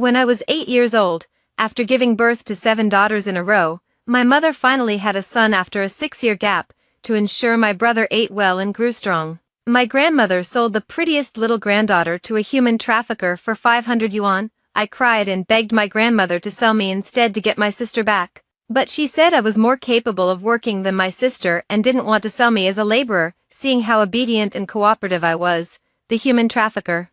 When I was 8 years old, after giving birth to 7 daughters in a row, my mother finally had a son after a 6-year gap, to ensure my brother ate well and grew strong. My grandmother sold the prettiest little granddaughter to a human trafficker for 500 yuan. I cried and begged my grandmother to sell me instead to get my sister back. But she said I was more capable of working than my sister and didn't want to sell me as a laborer, seeing how obedient and cooperative I was. The human trafficker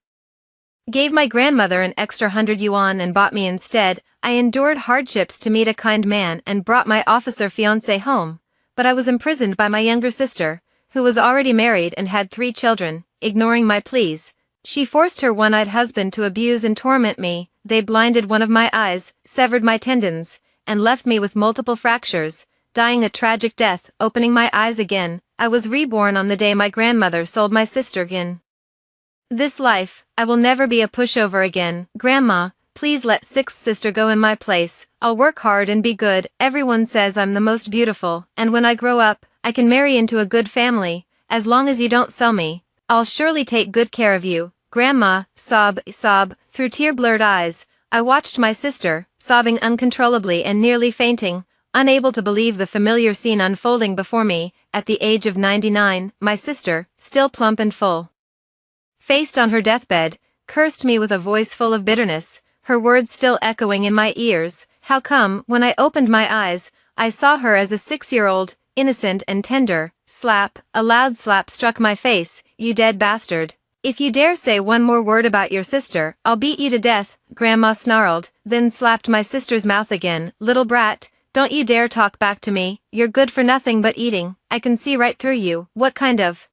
gave my grandmother an extra 100 yuan and bought me instead. I endured hardships to meet a kind man and brought my officer fiancé home, but I was imprisoned by my younger sister, who was already married and had 3 children. Ignoring my pleas, she forced her one-eyed husband to abuse and torment me. They blinded one of my eyes, severed my tendons, and left me with multiple fractures, dying a tragic death. Opening my eyes again, I was reborn on the day my grandmother sold my sister in this life. I will never be a pushover again. Grandma, please let 6th sister go in my place. I'll work hard and be good. Everyone says I'm the most beautiful, and when I grow up, I can marry into a good family. As long as you don't sell me, I'll surely take good care of you. Grandma, sob. Through tear-blurred eyes, I watched my sister, sobbing uncontrollably and nearly fainting, unable to believe the familiar scene unfolding before me. At the age of 99, my sister, still plump and full faced on her deathbed, cursed me with a voice full of bitterness, her words still echoing in my ears. How come, when I opened my eyes, I saw her as a 6-year-old, innocent and tender? Slap. A loud slap struck my face. You dead bastard. If you dare say one more word about your sister, I'll beat you to death, Grandma snarled, then slapped my sister's mouth again. Little brat, don't you dare talk back to me. You're good for nothing but eating. I can see right through you. What kind of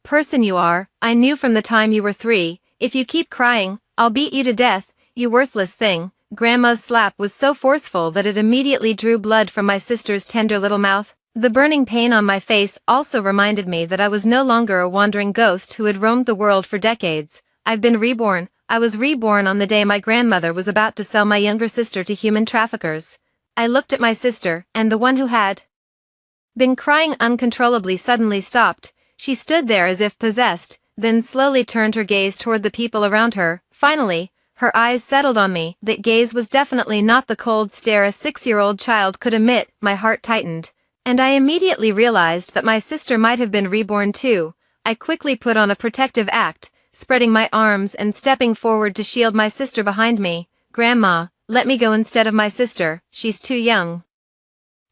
person you are. I knew from the time you were 3. If you keep crying, I'll beat you to death, you worthless thing. Grandma's slap was so forceful that it immediately drew blood from my sister's tender little mouth. The burning pain on my face also reminded me that I was no longer a wandering ghost who had roamed the world for decades. I've been reborn. I was reborn on the day my grandmother was about to sell my younger sister to human traffickers. I looked at my sister, and the one who had been crying uncontrollably suddenly stopped. She stood there as if possessed, then slowly turned her gaze toward the people around her. Finally, her eyes settled on me. That gaze was definitely not the cold stare a 6-year-old child could emit. My heart tightened, and I immediately realized that my sister might have been reborn too. I quickly put on a protective act, spreading my arms and stepping forward to shield my sister behind me. Grandma, let me go instead of my sister. She's too young,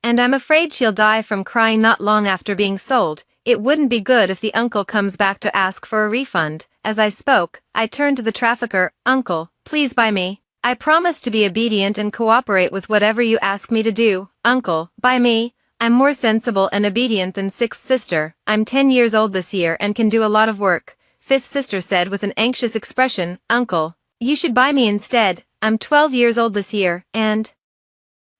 and I'm afraid she'll die from crying not long after being sold. It wouldn't be good if the uncle comes back to ask for a refund. As I spoke, I turned to the trafficker. Uncle, please buy me. I promise to be obedient and cooperate with whatever you ask me to do. Uncle, buy me. I'm more sensible and obedient than 6th sister. I'm 10 years old this year and can do a lot of work, 5th sister said with an anxious expression. Uncle, you should buy me instead. I'm 12 years old this year, and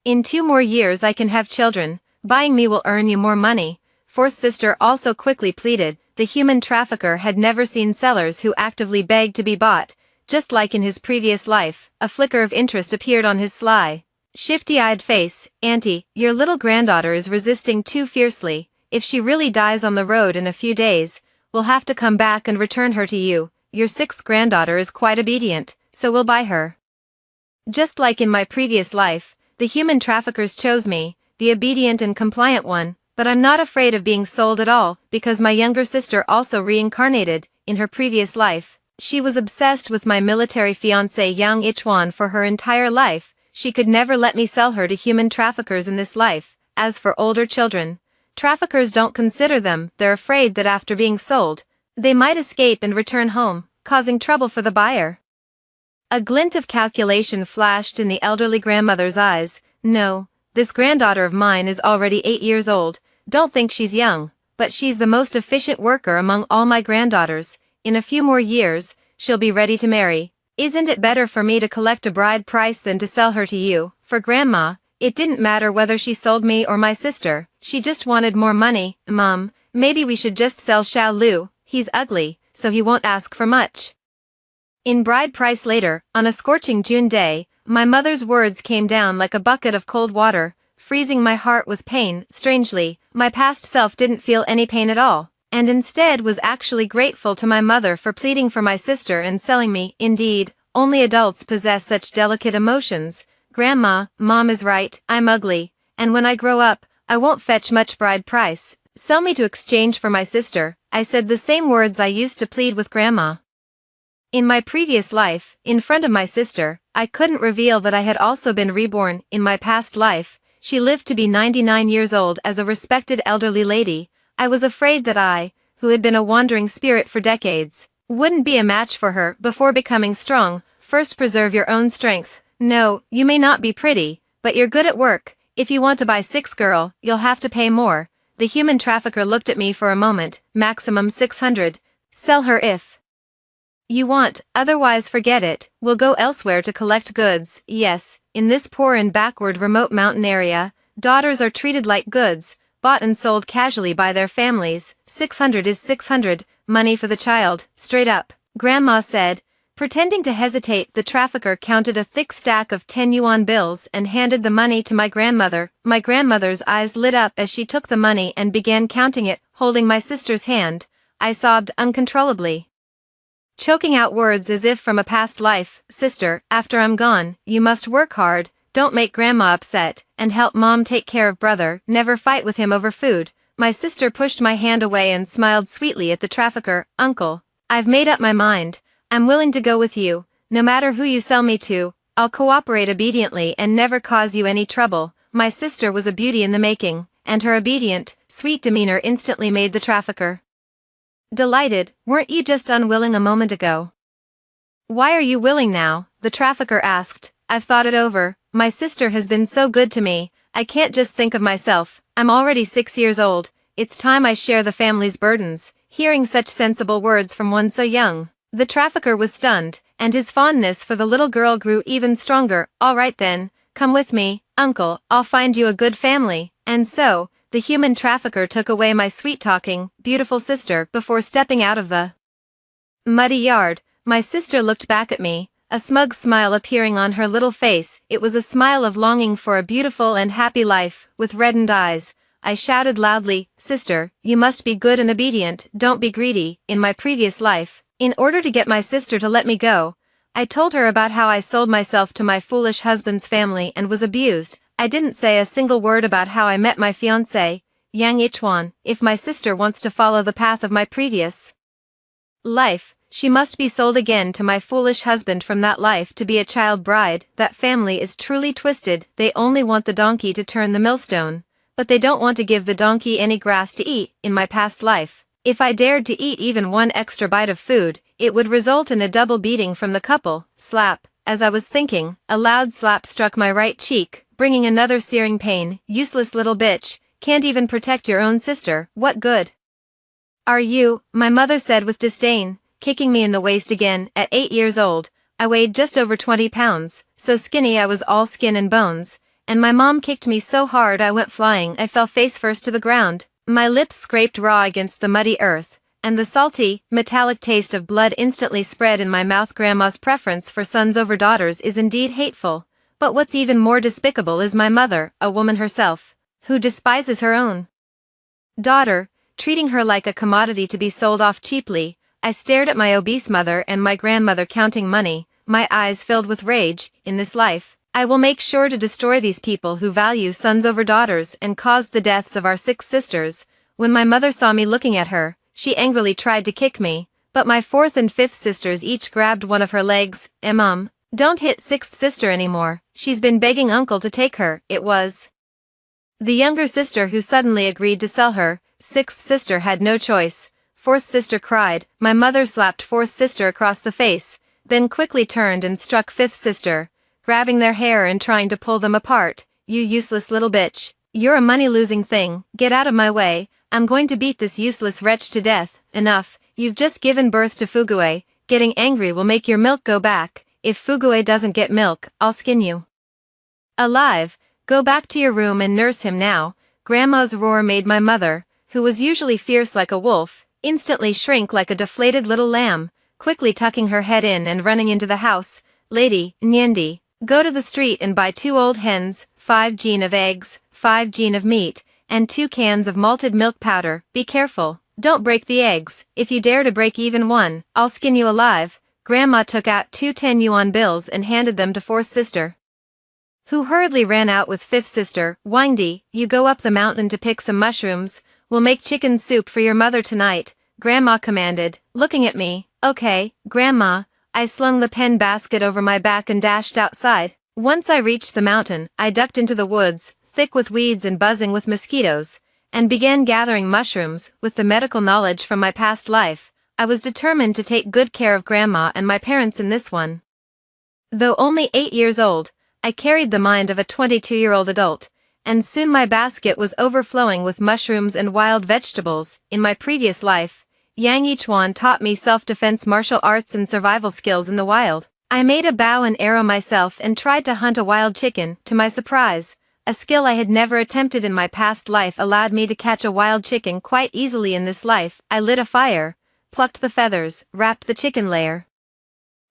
in 2 more years I can have children. Buying me will earn you more money. 4th sister also quickly pleaded. The human trafficker had never seen sellers who actively begged to be bought. Just like in his previous life, a flicker of interest appeared on his sly, shifty-eyed face. Auntie, your little granddaughter is resisting too fiercely. If she really dies on the road in a few days, we'll have to come back and return her to you. Your 6th granddaughter is quite obedient, so we'll buy her. Just like in my previous life, the human traffickers chose me, the obedient and compliant one. But I'm not afraid of being sold at all, because my younger sister also reincarnated. In her previous life, she was obsessed with my military fiancé Yang Ichuan for her entire life. She could never let me sell her to human traffickers in this life. As for older children, traffickers don't consider them. They're afraid that after being sold, they might escape and return home, causing trouble for the buyer. A glint of calculation flashed in the elderly grandmother's eyes. No, this granddaughter of mine is already 8 years old. Don't think she's young, but she's the most efficient worker among all my granddaughters. In a few more years, she'll be ready to marry. Isn't it better for me to collect a bride price than to sell her to you? For Grandma, it didn't matter whether she sold me or my sister. She just wanted more money. Mom, maybe we should just sell Xiao Lu. He's ugly, so he won't ask for much. In bride price later, on a scorching June day, my mother's words came down like a bucket of cold water, freezing my heart with pain. Strangely, my past self didn't feel any pain at all, and instead was actually grateful to my mother for pleading for my sister and selling me. Indeed, only adults possess such delicate emotions. Grandma, Mom is right, I'm ugly, and when I grow up, I won't fetch much bride price. Sell me to exchange for my sister. I said the same words I used to plead with Grandma. In my previous life, in front of my sister, I couldn't reveal that I had also been reborn. In my past life, she lived to be 99 years old as a respected elderly lady. I was afraid that I, who had been a wandering spirit for decades, wouldn't be a match for her. Before becoming strong, first preserve your own strength. No, you may not be pretty, but you're good at work. If you want to buy 6 girl, you'll have to pay more. The human trafficker looked at me for a moment. Maximum 600. Sell her if you want, otherwise forget it. We'll go elsewhere to collect goods. Yes, in this poor and backward remote mountain area, daughters are treated like goods, bought and sold casually by their families. 600 is 600, money for the child, straight up, Grandma said. Pretending to hesitate, the trafficker counted a thick stack of 10 yuan bills and handed the money to my grandmother. My grandmother's eyes lit up as she took the money and began counting it, holding my sister's hand. I sobbed uncontrollably, choking out words as if from a past life. Sister, after I'm gone, you must work hard, don't make Grandma upset, and help Mom take care of brother. Never fight with him over food. My sister pushed my hand away and smiled sweetly at the trafficker. Uncle, I've made up my mind. I'm willing to go with you, no matter who you sell me to. I'll cooperate obediently and never cause you any trouble. My sister was a beauty in the making, and her obedient, sweet demeanor instantly made the trafficker delighted. Weren't you just unwilling a moment ago? Why are you willing now? The trafficker asked. I've thought it over. My sister has been so good to me, I can't just think of myself. I'm already 6 years old. It's time I share the family's burdens. Hearing such sensible words from one so young, the trafficker was stunned, and his fondness for the little girl grew even stronger. All right then, come with me, uncle, I'll find you a good family. And so, the human trafficker took away my sweet-talking, beautiful sister. Before stepping out of the muddy yard, my sister looked back at me, a smug smile appearing on her little face. It was a smile of longing for a beautiful and happy life. With reddened eyes, I shouted loudly, Sister, you must be good and obedient, don't be greedy. In my previous life, in order to get my sister to let me go, I told her about how I sold myself to my foolish husband's family and was abused. I didn't say a single word about how I met my fiancé, Yang Ichuan. If my sister wants to follow the path of my previous life, she must be sold again to my foolish husband. From that life to be a child bride. That family is truly twisted. They only want the donkey to turn the millstone, but they don't want to give the donkey any grass to eat. In my past life, if I dared to eat even one extra bite of food, it would result in a double beating from the couple. Slap. As I was thinking, a loud slap struck my right cheek, bringing another searing pain. Useless little bitch, can't even protect your own sister. What good are you? My mother said with disdain, kicking me in the waist again. At 8 years old, I weighed just over 20 pounds, so skinny I was all skin and bones, and my mom kicked me so hard I went flying. I fell face first to the ground. My lips scraped raw against the muddy earth, and the salty, metallic taste of blood instantly spread in my mouth. Grandma's preference for sons over daughters is indeed hateful, but what's even more despicable is my mother, a woman herself, who despises her own daughter, treating her like a commodity to be sold off cheaply. I stared at my obese mother and my grandmother counting money, my eyes filled with rage. In this life, I will make sure to destroy these people who value sons over daughters and caused the deaths of our 6 sisters. When my mother saw me looking at her, she angrily tried to kick me, but my 4th and 5th sisters each grabbed one of her legs. Mom, don't hit 6th sister anymore, she's been begging uncle to take her. It was the younger sister who suddenly agreed to sell her. 6th sister had no choice. 4th sister cried. My mother slapped 4th sister across the face, then quickly turned and struck 5th sister, grabbing their hair and trying to pull them apart. You useless little bitch, you're a money-losing thing, get out of my way, I'm going to beat this useless wretch to death. Enough, you've just given birth to Fugue, getting angry will make your milk go back. If Fugue doesn't get milk, I'll skin you alive. Go back to your room and nurse him now. Grandma's roar made my mother, who was usually fierce like a wolf, instantly shrink like a deflated little lamb, quickly tucking her head in and running into the house. Lady, Nyendi, go to the street and buy 2 old hens, 5 gin of eggs, 5 gin of meat, and 2 cans of malted milk powder. Be careful, don't break the eggs. If you dare to break even one, I'll skin you alive. Grandma took out 2 10 yuan bills and handed them to fourth sister, who hurriedly ran out with fifth sister. Wangdi, you go up the mountain to pick some mushrooms, we'll make chicken soup for your mother tonight, Grandma commanded, looking at me. Okay, Grandma. I slung the pen basket over my back and dashed outside. Once I reached the mountain, I ducked into the woods, thick with weeds and buzzing with mosquitoes, and began gathering mushrooms. With the medical knowledge from my past life, I was determined to take good care of Grandma and my parents in this one. Though only 8 years old, I carried the mind of a 22-year-old adult, and soon my basket was overflowing with mushrooms and wild vegetables. In my previous life, Yang Yichuan taught me self-defense martial arts and survival skills in the wild. I made a bow and arrow myself and tried to hunt a wild chicken. To my surprise, a skill I had never attempted in my past life allowed me to catch a wild chicken quite easily in this life. I lit a fire, plucked the feathers, wrapped the chicken layer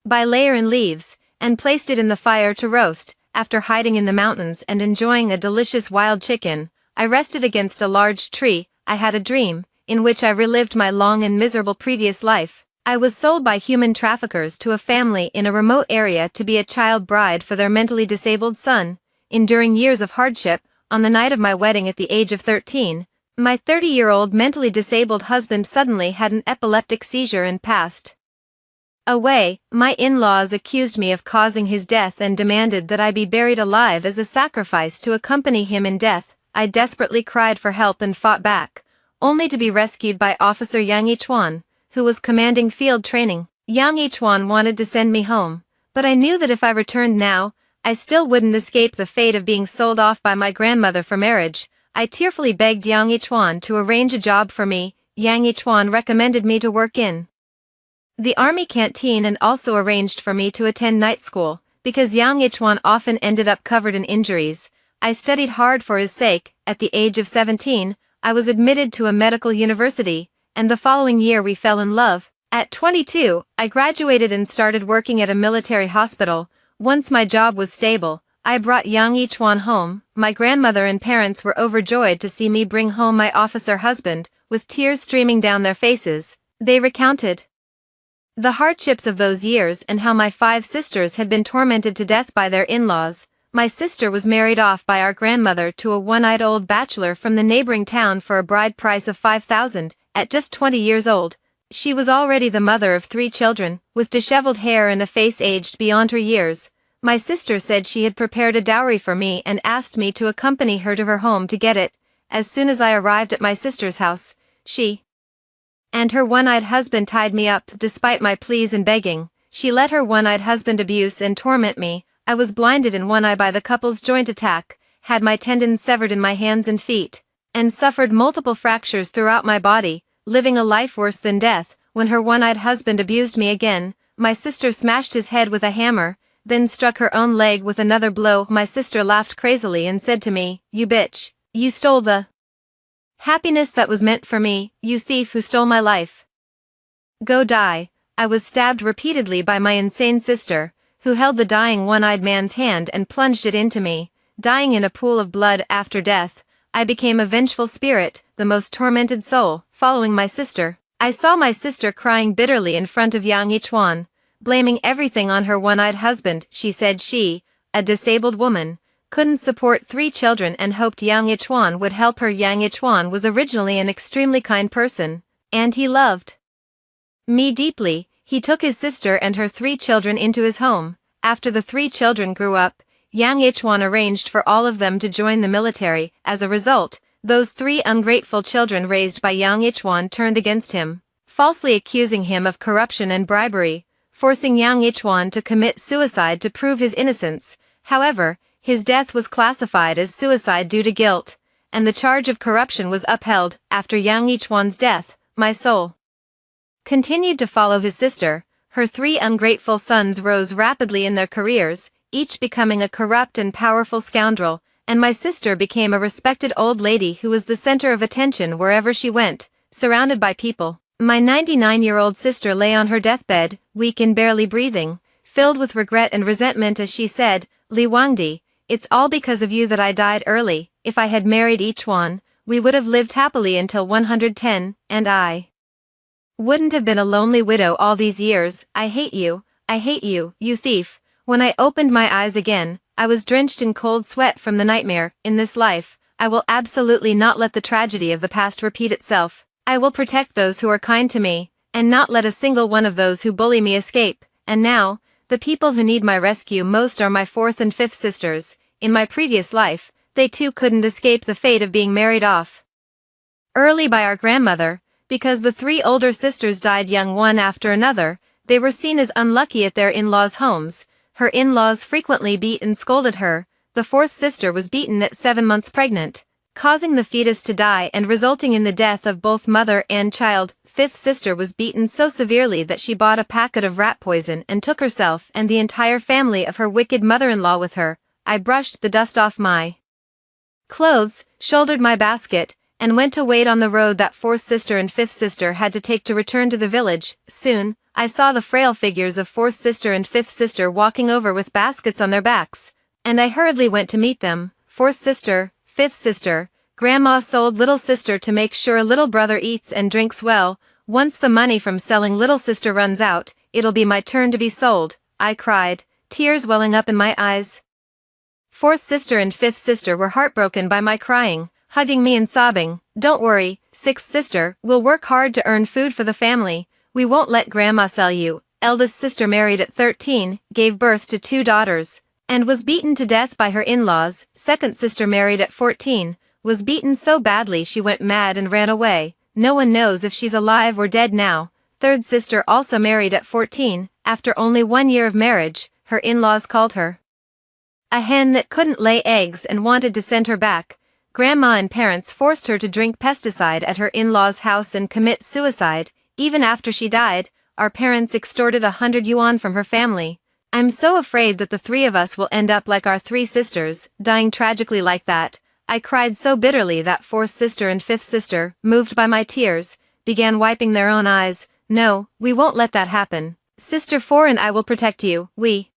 by layer in leaves, and placed it in the fire to roast. After hiding in the mountains and enjoying a delicious wild chicken, I rested against a large tree. I had a dream, in which I relived my long and miserable previous life. I was sold by human traffickers to a family in a remote area to be a child bride for their mentally disabled son. Enduring years of hardship, on the night of my wedding at the age of 13, my 30-year-old mentally disabled husband suddenly had an epileptic seizure and passed away. My in-laws accused me of causing his death and demanded that I be buried alive as a sacrifice to accompany him in death. I desperately cried for help and fought back, only to be rescued by Officer Yang Yichuan, who was commanding field training. Yang Yichuan wanted to send me home, but I knew that if I returned now, I still wouldn't escape the fate of being sold off by my grandmother for marriage. I tearfully begged Yang Yichuan to arrange a job for me. Yang Yichuan recommended me to work in the army canteen and also arranged for me to attend night school. Because Yang Yichuan often ended up covered in injuries, I studied hard for his sake. At the age of 17, I was admitted to a medical university, and the following year we fell in love. At 22, I graduated and started working at a military hospital. Once my job was stable, I brought Yang Yichuan home. My grandmother and parents were overjoyed to see me bring home my officer husband. With tears streaming down their faces, they recounted the hardships of those years and how my 5 sisters had been tormented to death by their in-laws. My sister was married off by our grandmother to a one-eyed old bachelor from the neighboring town for a bride price of 5,000. At just 20 years old, she was already the mother of 3 children, with disheveled hair and a face aged beyond her years. My sister said she had prepared a dowry for me and asked me to accompany her to her home to get it. As soon as I arrived at my sister's house, she and her one-eyed husband tied me up. Despite my pleas and begging, she let her one-eyed husband abuse and torment me. I was blinded in one eye by the couple's joint attack, had my tendons severed in my hands and feet, and suffered multiple fractures throughout my body, living a life worse than death. When her one-eyed husband abused me again, my sister smashed his head with a hammer, then struck her own leg with another blow. My sister laughed crazily and said to me, "You bitch, you stole the happiness that was meant for me, you thief who stole my life. Go die." I was stabbed repeatedly by my insane sister, who held the dying one-eyed man's hand and plunged it into me. Dying in a pool of blood after death, I became a vengeful spirit, the most tormented soul. Following my sister, I saw my sister crying bitterly in front of Yang Yichuan, blaming everything on her one-eyed husband. She said she, a disabled woman, couldn't support 3 children and hoped Yang Yichuan would help her. Yang Yichuan was originally an extremely kind person, and he loved me deeply. He took his sister and her 3 children into his home. After the 3 children grew up, Yang Yichuan arranged for all of them to join the military. As a result, those 3 ungrateful children raised by Yang Yichuan turned against him, falsely accusing him of corruption and bribery, forcing Yang Yichuan to commit suicide to prove his innocence. However, his death was classified as suicide due to guilt, and the charge of corruption was upheld. After Yang Yichuan's death, my soul continued to follow his sister. Her 3 ungrateful sons rose rapidly in their careers, each becoming a corrupt and powerful scoundrel, and my sister became a respected old lady who was the center of attention wherever she went, surrounded by people. My 99-year-old sister lay on her deathbed, weak and barely breathing, filled with regret and resentment as she said, "Li Wangdi, it's all because of you that I died early. If I had married Yichuan, we would have lived happily until 110, and I wouldn't have been a lonely widow all these years. I hate you, I hate you, you thief. When I opened my eyes again, I was drenched in cold sweat from the nightmare. In this life, I will absolutely not let the tragedy of the past repeat itself. I will protect those who are kind to me, and not let a single one of those who bully me escape. And now, the people who need my rescue most are my fourth and fifth sisters. In my previous life, they too couldn't escape the fate of being married off early by our grandmother, because the three older sisters died young one after another. They were seen as unlucky at their in-laws' homes. Her in-laws frequently beat and scolded her. The fourth sister was beaten at 7 months pregnant, causing the fetus to die and resulting in the death of both mother and child. Fifth sister was beaten so severely that she bought a packet of rat poison and took herself and the entire family of her wicked mother-in-law with her. I brushed the dust off my clothes, shouldered my basket, and went to wait on the road that fourth sister and fifth sister had to take to return to the village. Soon, I saw the frail figures of fourth sister and fifth sister walking over with baskets on their backs, and I hurriedly went to meet them. Fourth sister, fifth sister, Grandma sold little sister to make sure little brother eats and drinks well. Once the money from selling little sister runs out, it'll be my turn to be sold, I cried, tears welling up in my eyes. Fourth sister and fifth sister were heartbroken by my crying, hugging me and sobbing. Don't worry, sixth sister, we'll work hard to earn food for the family. We won't let Grandma sell you. Eldest sister married at 13, gave birth to 2 daughters, and was beaten to death by her in-laws. Second sister married at 14, was beaten so badly she went mad and ran away. No one knows if she's alive or dead now. Third sister also married at 14, after only 1 year of marriage. Her in-laws called her a hen that couldn't lay eggs and wanted to send her back. Grandma and parents forced her to drink pesticide at her in-laws' house and commit suicide. Even after she died, our parents extorted 100 yuan from her family. I'm so afraid that the 3 of us will end up like our 3 sisters, dying tragically like that. I cried so bitterly that fourth sister and fifth sister, moved by my tears, began wiping their own eyes. No, we won't let that happen. Sister 4 and I will protect you. We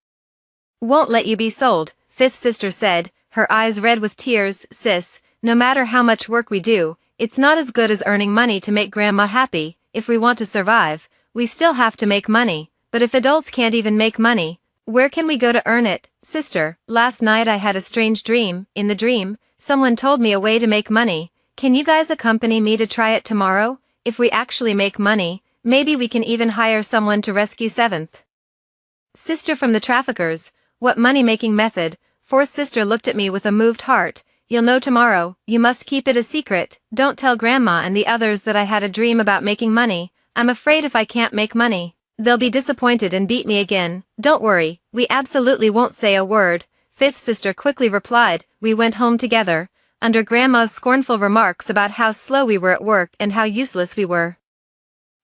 won't let you be sold, fifth sister said, her eyes red with tears. Sis, no matter how much work we do, it's not as good as earning money to make Grandma happy. If we want to survive, we still have to make money. But if adults can't even make money, where can we go to earn it? Sister, last night I had a strange dream. In the dream, someone told me a way to make money. Can you guys accompany me to try it tomorrow? If we actually make money, maybe we can even hire someone to rescue seventh sister from the traffickers. What money-making method? Fourth sister looked at me with a moved heart. You'll know tomorrow. You must keep it a secret. Don't tell Grandma and the others that I had a dream about making money. I'm afraid if I can't make money, they'll be disappointed and beat me again. Don't worry, we absolutely won't say a word. Fifth sister quickly replied. We went home together, under Grandma's scornful remarks about how slow we were at work and how useless we were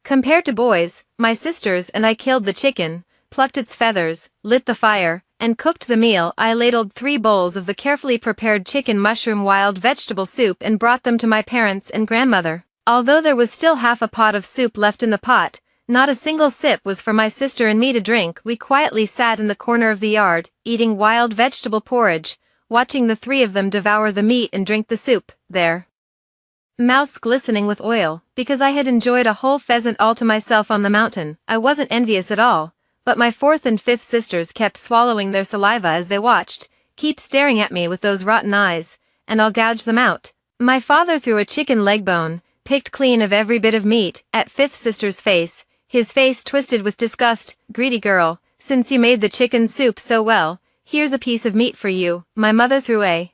compared to boys. My sisters and I killed the chicken, plucked its feathers, lit the fire, and cooked the meal. I ladled 3 bowls of the carefully prepared chicken mushroom wild vegetable soup and brought them to my parents and grandmother. Although there was still half a pot of soup left in the pot, not a single sip was for my sister and me to drink. We quietly sat in the corner of the yard, eating wild vegetable porridge, watching the 3 of them devour the meat and drink the soup, their mouths glistening with oil. Because I had enjoyed a whole pheasant all to myself on the mountain, I wasn't envious at all. But my fourth and fifth sisters kept swallowing their saliva as they watched. Keep staring at me with those rotten eyes, and I'll gouge them out. My father threw a chicken leg bone, picked clean of every bit of meat, at fifth sister's face, his face twisted with disgust. Greedy girl, since you made the chicken soup so well, here's a piece of meat for you. My mother threw a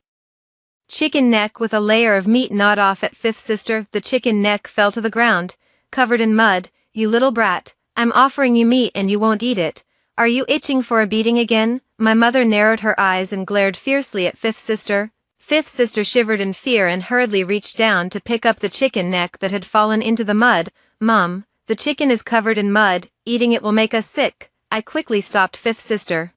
chicken neck with a layer of meat gnawed off at fifth sister. The chicken neck fell to the ground, covered in mud. You little brat. I'm offering you meat and you won't eat it. Are you itching for a beating again? My mother narrowed her eyes and glared fiercely at fifth sister. Fifth sister shivered in fear and hurriedly reached down to pick up the chicken neck that had fallen into the mud. Mom, the chicken is covered in mud. Eating it will make us sick. I quickly stopped fifth sister,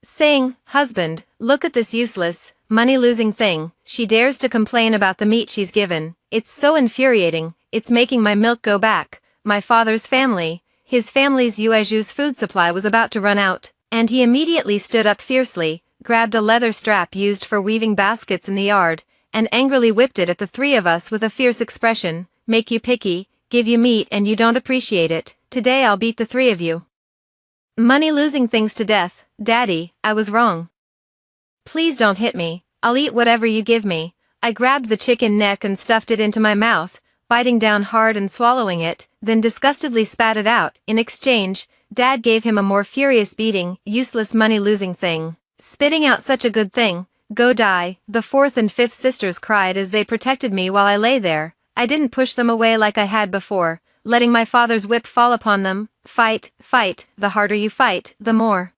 saying, husband, look at this useless, money-losing thing. She dares to complain about the meat she's given. It's so infuriating. It's making my milk go back. My father's family, his family's Yueju's food supply was about to run out, and he immediately stood up fiercely, grabbed a leather strap used for weaving baskets in the yard, and angrily whipped it at the 3 of us with a fierce expression. Make you picky, give you meat and you don't appreciate it. Today I'll beat the 3 of you. Money losing things to death, Daddy, I was wrong. Please don't hit me, I'll eat whatever you give me. I grabbed the chicken neck and stuffed it into my mouth, biting down hard and swallowing it, then disgustedly spat it out. In exchange, Dad gave him a more furious beating. Useless money-losing thing. Spitting out such a good thing. Go die, the fourth and fifth sisters cried as they protected me while I lay there. I didn't push them away like I had before, letting my father's whip fall upon them. Fight, fight, the harder you fight, the more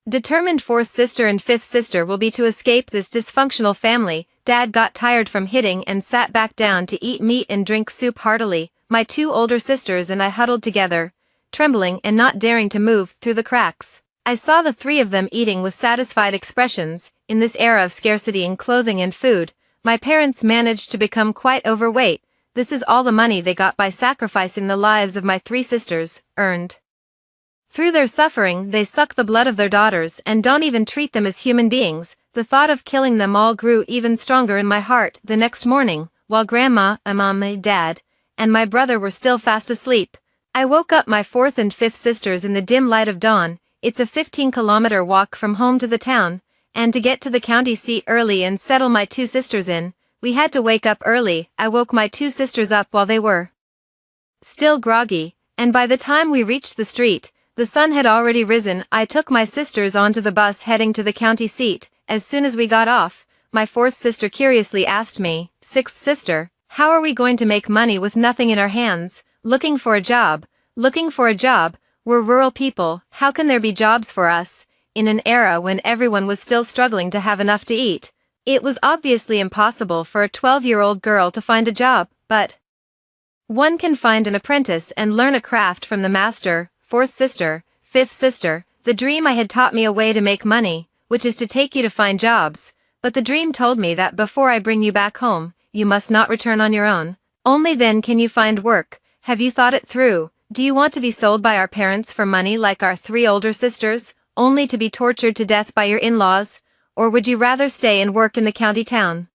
determined fourth sister and fifth sister will be to escape this dysfunctional family. Dad got tired from hitting and sat back down to eat meat and drink soup heartily. My two older sisters and I huddled together, trembling and not daring to move through the cracks. I saw the three of them eating with satisfied expressions. In this era of scarcity in clothing and food, my parents managed to become quite overweight. This is all the money they got by sacrificing the lives of my three sisters, earned. Through their suffering, they suck the blood of their daughters and don't even treat them as human beings. The thought of killing them all grew even stronger in my heart. The next morning, while Grandma, Mom, Dad, and my brother were still fast asleep, I woke up my fourth and fifth sisters in the dim light of dawn. It's a 15-kilometer walk from home to the town, and to get to the county seat early and settle my two sisters in, we had to wake up early. I woke my two sisters up while they were still groggy, and by the time we reached the street, the sun had already risen. I took my sisters onto the bus heading to the county seat. As soon as we got off, my fourth sister curiously asked me, "Sixth sister, how are we going to make money with nothing in our hands? Looking for a job. Looking for a job. We're rural people, how can there be jobs for us?" In an era when everyone was still struggling to have enough to eat, it was obviously impossible for a 12-year-old girl to find a job, but one can find an apprentice and learn a craft from the master. Fourth sister, fifth sister, the dream I had taught me a way to make money, which is to take you to find jobs, but the dream told me that before I bring you back home, you must not return on your own. Only then can you find work. Have you thought it through? Do you want to be sold by our parents for money like our three older sisters, only to be tortured to death by your in-laws, or would you rather stay and work in the county town?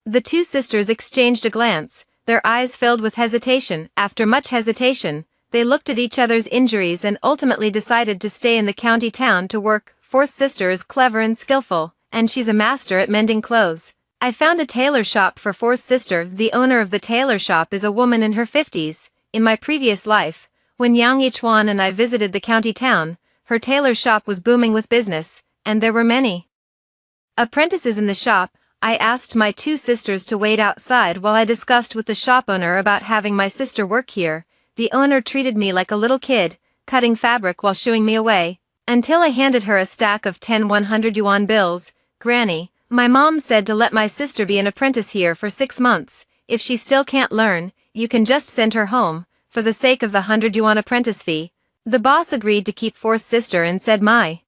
The two sisters exchanged a glance, their eyes filled with hesitation. After much hesitation, they looked at each other's injuries and ultimately decided to stay in the county town to work. Fourth sister is clever and skillful, and she's a master at mending clothes. I found a tailor shop for fourth sister. The owner of the tailor shop is a woman in her 50s. In my previous life, when Yang Yichuan and I visited the county town, her tailor shop was booming with business, and there were many apprentices in the shop. I asked my two sisters to wait outside while I discussed with the shop owner about having my sister work here. The owner treated me like a little kid, cutting fabric while shooing me away, until I handed her a stack of 10 100 yuan bills. "Granny, my mom said to let my sister be an apprentice here for 6 months. If she still can't learn, you can just send her home, for the sake of the 100 yuan apprentice fee." The boss agreed to keep fourth sister and said my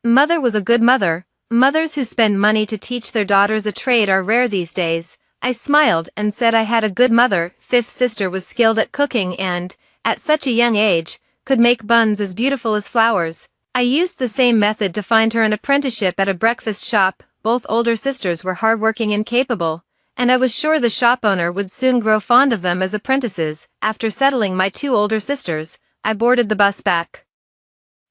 mother was a good mother. Mothers who spend money to teach their daughters a trade are rare these days. I smiled and said I had a good mother. Fifth sister was skilled at cooking and, at such a young age, could make buns as beautiful as flowers. I used the same method to find her an apprenticeship at a breakfast shop. Both older sisters were hardworking and capable, and I was sure the shop owner would soon grow fond of them as apprentices. After settling my two older sisters, I boarded the bus back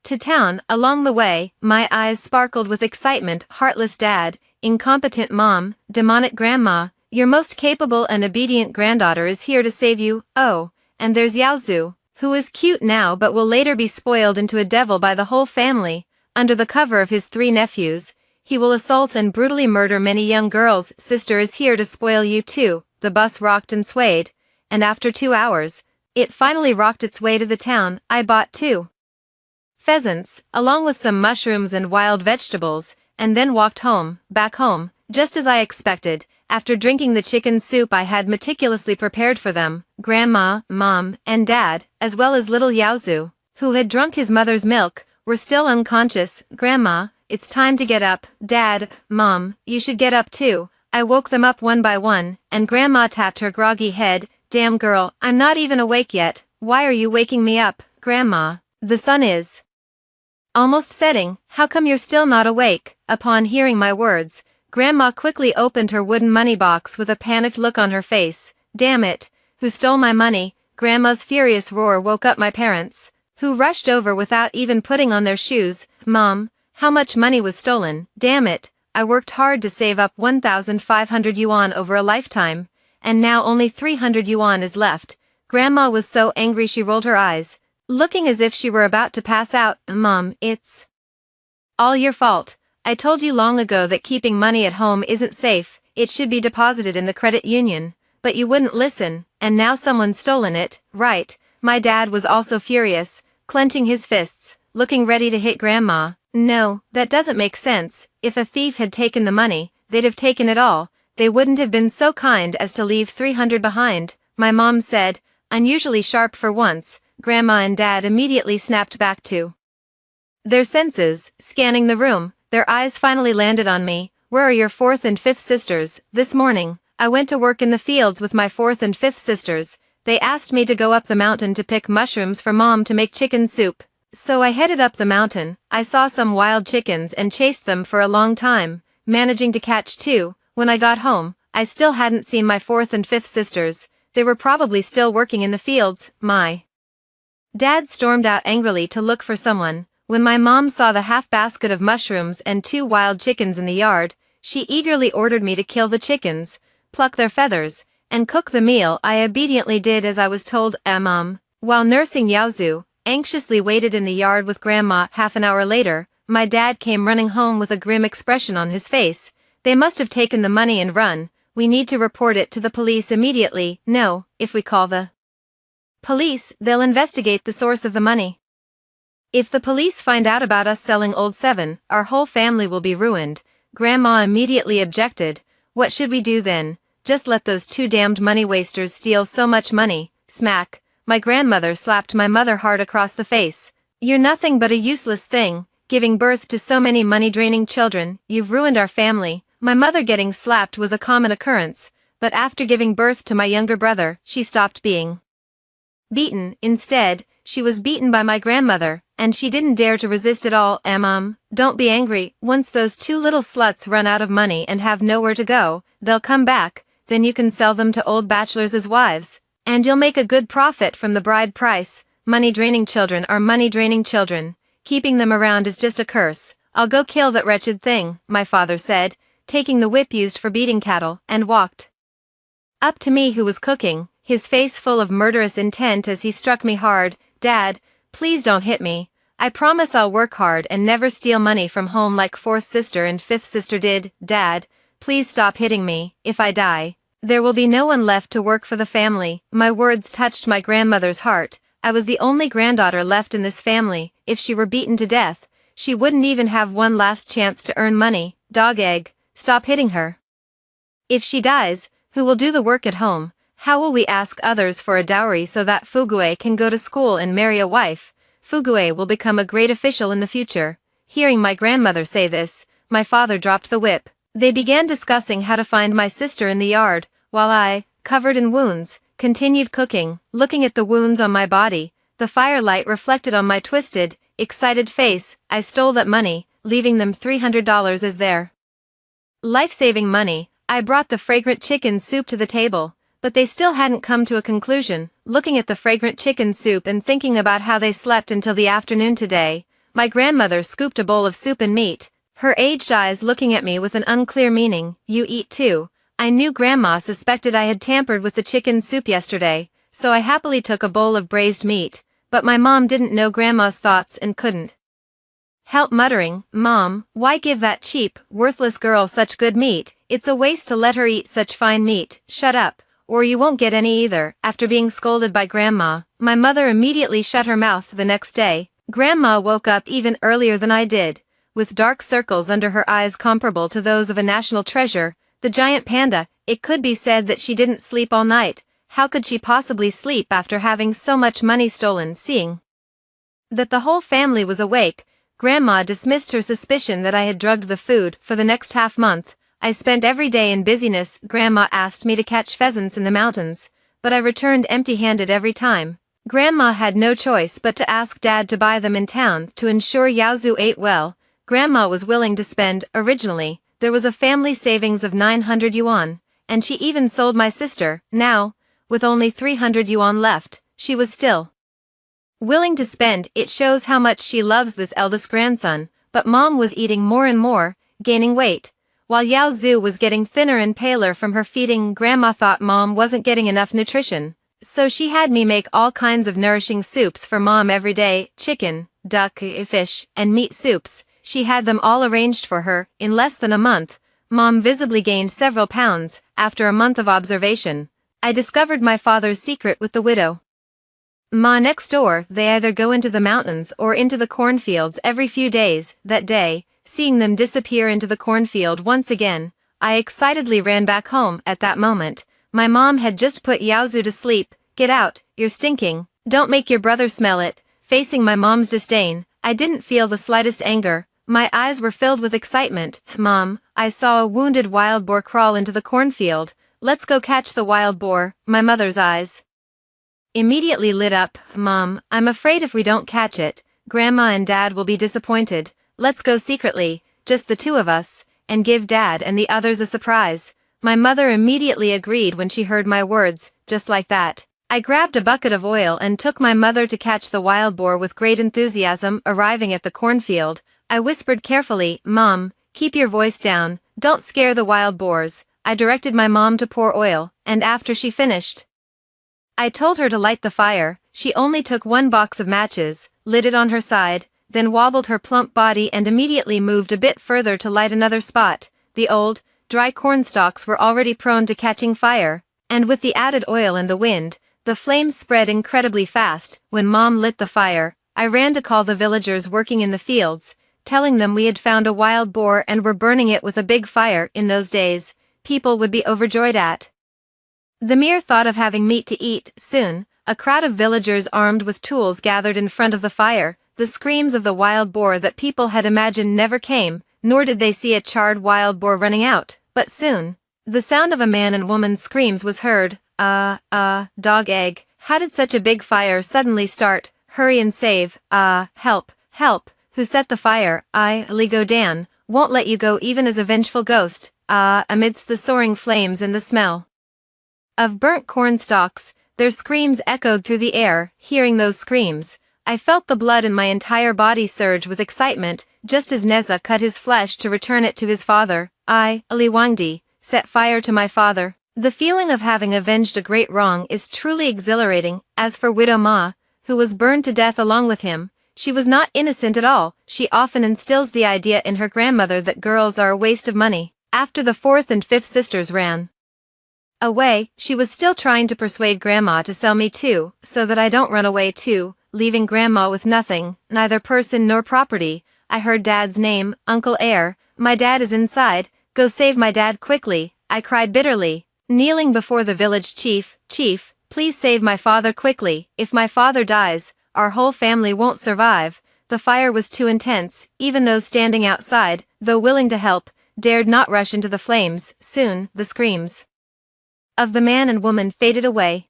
to town. Along the way, my eyes sparkled with excitement. Heartless dad, incompetent mom, demonic grandma, your most capable and obedient granddaughter is here to save you. Oh, and there's Yaozu, who is cute now but will later be spoiled into a devil by the whole family. Under the cover of his 3 nephews, he will assault and brutally murder many young girls. Sister is here to spoil you too. The bus rocked and swayed, and after 2 hours, it finally rocked its way to the town. I bought 2 pheasants, along with some mushrooms and wild vegetables, and then walked home, back home, just as I expected. After drinking the chicken soup I had meticulously prepared for them, Grandma, Mom, and Dad, as well as little Yaozu, who had drunk his mother's milk, were still unconscious. "Grandma, it's time to get up." "Dad, Mom, you should get up too." I woke them up one by one, and Grandma tapped her groggy head. "Damn girl, I'm not even awake yet. Why are you waking me up?" "Grandma, the sun is almost setting, how come you're still not awake?" Upon hearing my words, Grandma quickly opened her wooden money box with a panicked look on her face. "Damn it, who stole my money?" Grandma's furious roar woke up my parents. who rushed over without even putting on their shoes. Mom, how much money was stolen? Damn it, I worked hard to save up 1,500 yuan over a lifetime, and now only 300 yuan is left. Grandma was so angry she rolled her eyes, looking as if she were about to pass out. Mom, it's all your fault. I told you long ago that keeping money at home isn't safe, it should be deposited in the credit union, but you wouldn't listen, and now someone's stolen it, right? My dad was also furious, clenching his fists, looking ready to hit Grandma. No, that doesn't make sense. If a thief had taken the money, they'd have taken it all. They wouldn't have been so kind as to leave 300 behind, my mom said, unusually sharp for once. Grandma and Dad immediately snapped back to their senses, scanning the room. Their eyes finally landed on me. Where are your fourth and fifth sisters? This morning, I went to work in the fields with my fourth and fifth sisters. They asked me to go up the mountain to pick mushrooms for Mom to make chicken soup. So I headed up the mountain. I saw some wild chickens and chased them for a long time, managing to catch two. When I got home, I still hadn't seen my fourth and fifth sisters. They were probably still working in the fields. My dad stormed out angrily to look for someone. When my mom saw the half basket of mushrooms and two wild chickens in the yard, she eagerly ordered me to kill the chickens, pluck their feathers, and cook the meal. I obediently did as I was told. Mom, while nursing Yaozu, anxiously waited in the yard with Grandma. Half an hour later, my dad came running home with a grim expression on his face. They must have taken the money and run. We need to report it to the police immediately. No, if we call the police, they'll investigate the source of the money. If the police find out about us selling Old 7, our whole family will be ruined. Grandma immediately objected. What should we do then? Just let those two damned money wasters steal so much money. Smack. My grandmother slapped my mother hard across the face. You're nothing but a useless thing, giving birth to so many money-draining children. You've ruined our family. My mother getting slapped was a common occurrence, but after giving birth to my younger brother, she stopped being beaten. Instead, she was beaten by my grandmother, and she didn't dare to resist at all. Mom, don't be angry. Once those two little sluts run out of money and have nowhere to go, they'll come back, then you can sell them to old bachelors as wives, and you'll make a good profit from the bride price. Money-draining children are money-draining children. Keeping them around is just a curse. I'll go kill that wretched thing, my father said, taking the whip used for beating cattle, and walked up to me who was cooking, his face full of murderous intent as he struck me hard. Dad, please don't hit me. I promise I'll work hard and never steal money from home like fourth sister and fifth sister did. Dad, please stop hitting me. If I die, there will be no one left to work for the family. My words touched my grandmother's heart. I was the only granddaughter left in this family. If she were beaten to death, she wouldn't even have one last chance to earn money. Dog egg, stop hitting her. If she dies, who will do the work at home? How will we ask others for a dowry so that Fugue can go to school and marry a wife? Fugue will become a great official in the future. Hearing my grandmother say this, my father dropped the whip. They began discussing how to find my sister in the yard, while I, covered in wounds, continued cooking. Looking at the wounds on my body, the firelight reflected on my twisted, excited face. I stole that money, leaving them $300 as their life-saving money. I brought the fragrant chicken soup to the table, but they still hadn't come to a conclusion. Looking at the fragrant chicken soup and thinking about how they slept until the afternoon today, my grandmother scooped a bowl of soup and meat, her aged eyes looking at me with an unclear meaning. You eat too. I knew Grandma suspected I had tampered with the chicken soup yesterday, so I happily took a bowl of braised meat, but my mom didn't know Grandma's thoughts and couldn't help muttering, Mom, why give that cheap, worthless girl such good meat? It's a waste to let her eat such fine meat. Shut up, or you won't get any either. After being scolded by Grandma, my mother immediately shut her mouth. The next day, Grandma woke up even earlier than I did, with dark circles under her eyes comparable to those of a national treasure, the giant panda. It could be said that she didn't sleep all night. How could she possibly sleep after having so much money stolen? Seeing that the whole family was awake, Grandma dismissed her suspicion that I had drugged the food. For the next half-month, I spent every day in busyness. Grandma asked me to catch pheasants in the mountains, but I returned empty-handed every time. Grandma had no choice but to ask Dad to buy them in town to ensure Yaozu ate well. Grandma was willing to spend. Originally, there was a family savings of 900 yuan, and she even sold my sister. Now, with only 300 yuan left, she was still willing to spend. It shows how much she loves this eldest grandson, but Mom was eating more and more, gaining weight. While Yao Zhu was getting thinner and paler from her feeding, Grandma thought Mom wasn't getting enough nutrition. So she had me make all kinds of nourishing soups for Mom every day: chicken, duck, fish, and meat soups. She had them all arranged for her. In less than a month, Mom visibly gained several pounds. After a month of observation, I discovered my father's secret with the widow Ma next door. They either go into the mountains or into the cornfields every few days. That day, seeing them disappear into the cornfield once again, I excitedly ran back home. At that moment, my mom had just put Yaozu to sleep. "Get out, you're stinking, don't make your brother smell it." Facing my mom's disdain, I didn't feel the slightest anger. My eyes were filled with excitement. "Mom, I saw a wounded wild boar crawl into the cornfield. Let's go catch the wild boar." My mother's eyes immediately lit up. "Mom, I'm afraid if we don't catch it, Grandma and Dad will be disappointed. Let's go secretly, just the two of us, and give Dad and the others a surprise." My mother immediately agreed when she heard my words. Just like that, I grabbed a bucket of oil and took my mother to catch the wild boar with great enthusiasm. Arriving at the cornfield, I whispered carefully, "Mom, keep your voice down, don't scare the wild boars." I directed my mom to pour oil, and after she finished, I told her to light the fire. She only took one box of matches, lit it on her side, then wobbled her plump body and immediately moved a bit further to light another spot. The old, dry corn stalks were already prone to catching fire, and with the added oil and the wind, the flames spread incredibly fast. When Mom lit the fire, I ran to call the villagers working in the fields, telling them we had found a wild boar and were burning it with a big fire. In those days, people would be overjoyed at the mere thought of having meat to eat. Soon, a crowd of villagers armed with tools gathered in front of the fire. The screams of the wild boar that people had imagined never came, nor did they see a charred wild boar running out. But soon, the sound of a man and woman's screams was heard. Dog egg, how did such a big fire suddenly start? Hurry and save. Help, help. Who set the fire? I, Li Godan, won't let you go even as a vengeful ghost. Amidst the soaring flames and the smell of burnt corn stalks, their screams echoed through the air. Hearing those screams, I felt the blood in my entire body surge with excitement. Just as Neza cut his flesh to return it to his father, I, Li Wangdi, set fire to my father. The feeling of having avenged a great wrong is truly exhilarating. As for Widow Ma, who was burned to death along with him, she was not innocent at all. She often instills the idea in her grandmother that girls are a waste of money. After the fourth and fifth sisters ran away, she was still trying to persuade Grandma to sell me too, so that I don't run away too, leaving Grandma with nothing, neither person nor property. I heard Dad's name, Uncle Air. "My dad is inside, go save my dad quickly," I cried bitterly, kneeling before the village chief. "Chief, please save my father quickly. If my father dies, our whole family won't survive." The fire was too intense. Even those standing outside, though willing to help, dared not rush into the flames. Soon, the screams of the man and woman faded away.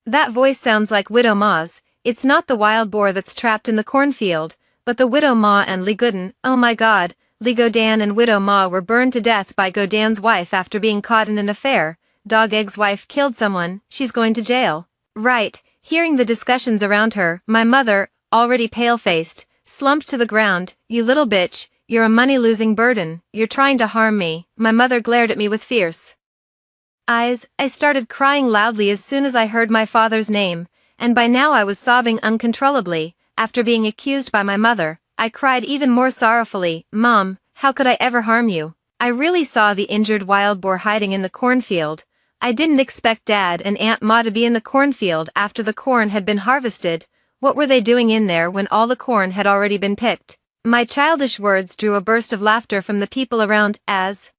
"That voice sounds like Widow Ma's. It's not the wild boar that's trapped in the cornfield, but the Widow Ma and Li Godan." Oh my God, Li Godan and Widow Ma were burned to death by Godan's wife after being caught in an affair. Dog Egg's wife killed someone, she's going to jail. Right. Hearing the discussions around her, my mother, already pale-faced, slumped to the ground. "You little bitch, you're a money-losing burden, you're trying to harm me." My mother glared at me with fierce eyes. I started crying loudly as soon as I heard my father's name, and by now I was sobbing uncontrollably. After being accused by my mother, I cried even more sorrowfully. "Mom, how could I ever harm you? I really saw the injured wild boar hiding in the cornfield. I didn't expect Dad and Aunt Ma to be in the cornfield after the corn had been harvested. What were they doing in there when all the corn had already been picked?" My childish words drew a burst of laughter from the people around. As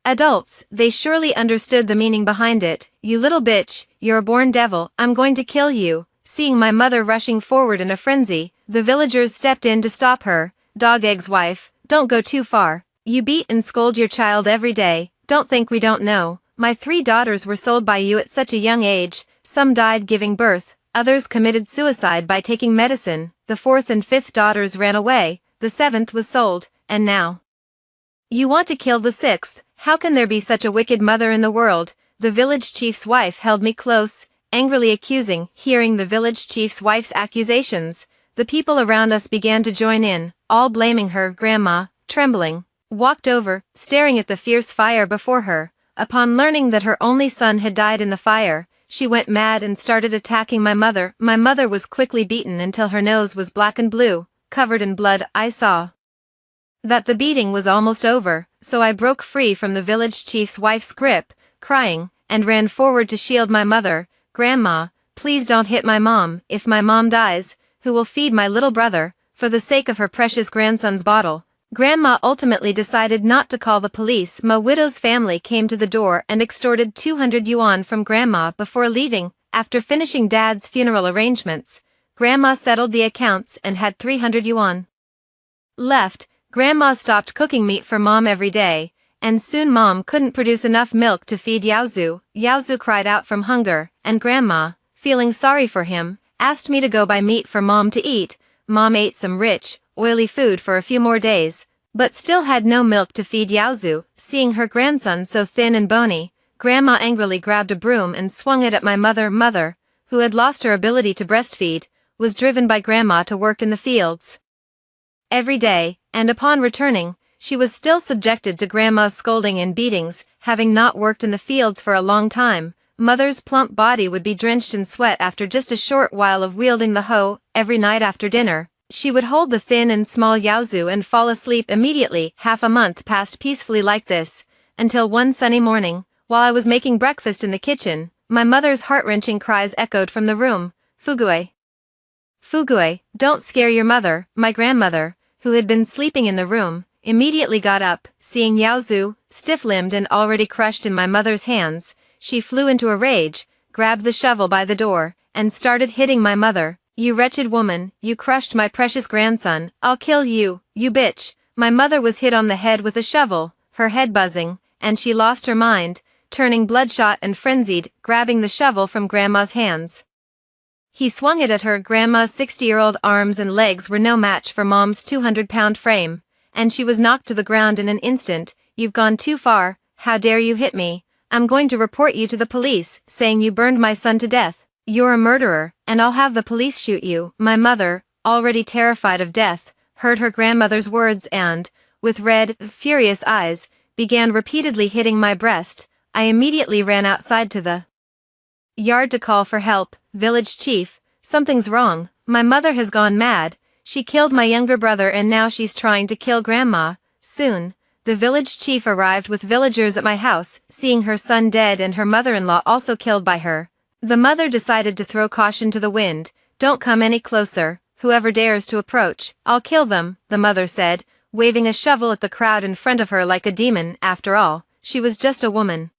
adults, they surely understood the meaning behind it. "You little bitch, you're a born devil, I'm going to kill you." Seeing my mother rushing forward in a frenzy, the villagers stepped in to stop her. "Dog Egg's wife, don't go too far. You beat and scold your child every day, don't think we don't know. My 3 daughters were sold by you at such a young age. Some died giving birth, others committed suicide by taking medicine, the 4th and 5th daughters ran away, the 7th was sold, and now you want to kill the 6th. How can there be such a wicked mother in the world?" The village chief's wife held me close angrily accusing. Hearing the village chief's wife's accusations, the people around us began to join in, all blaming her. Grandma, trembling, walked over, staring at the fierce fire before her. Upon learning that her only son had died in the fire, she went mad and started attacking my mother. My mother was quickly beaten until her nose was black and blue, covered in blood. I saw that the beating was almost over, so I broke free from the village chief's wife's grip, crying, and ran forward to shield my mother. Grandma, please don't hit my mom. If my mom dies, who will feed my little brother? For the sake of her precious grandson's bottle. Grandma ultimately decided not to call the police. My widow's family came to the door and extorted 200 yuan from Grandma before leaving. After finishing Dad's funeral arrangements, Grandma settled the accounts and had 300 yuan left. Grandma stopped cooking meat for Mom every day, and soon Mom couldn't produce enough milk to feed Yaozu. Yaozu cried out from hunger, and Grandma, feeling sorry for him, asked me to go buy meat for Mom to eat. Mom ate some rich, oily food for a few more days, but still had no milk to feed Yaozu. Seeing her grandson so thin and bony, Grandma angrily grabbed a broom and swung it at my mother. Mother, who had lost her ability to breastfeed, was driven by Grandma to work in the fields every day, and upon returning, she was still subjected to Grandma's scolding and beatings. Having not worked in the fields for a long time, Mother's plump body would be drenched in sweat after just a short while of wielding the hoe. Every night after dinner, she would hold the thin and small Yaozu and fall asleep immediately. Half a month passed peacefully like this, until one sunny morning, while I was making breakfast in the kitchen, my mother's heart-wrenching cries echoed from the room. Fugue! Fugue, don't scare your mother. My grandmother, who had been sleeping in the room, immediately got up. Seeing Yaozu, stiff-limbed and already crushed in my mother's hands, she flew into a rage, grabbed the shovel by the door, and started hitting my mother. You wretched woman, you crushed my precious grandson. I'll kill you, you bitch. My mother was hit on the head with a shovel, her head buzzing, and she lost her mind, turning bloodshot and frenzied, grabbing the shovel from Grandma's hands. He swung it at her. Grandma's 60-year-old arms and legs were no match for Mom's 200-pound frame, and she was knocked to the ground in an instant. You've gone too far. How dare you hit me? I'm going to report you to the police, saying you burned my son to death. You're a murderer, and I'll have the police shoot you. My mother, already terrified of death, heard her grandmother's words and, with red, furious eyes, began repeatedly hitting my breast. I immediately ran outside to the yard to call for help. Village chief, something's wrong. My mother has gone mad. She killed my younger brother and now she's trying to kill Grandma. Soon, the village chief arrived with villagers at my house. Seeing her son dead and her mother-in-law also killed by her, the mother decided to throw caution to the wind. Don't come any closer. Whoever dares to approach, I'll kill them, the mother said, waving a shovel at the crowd in front of her like a demon. After all, she was just a woman.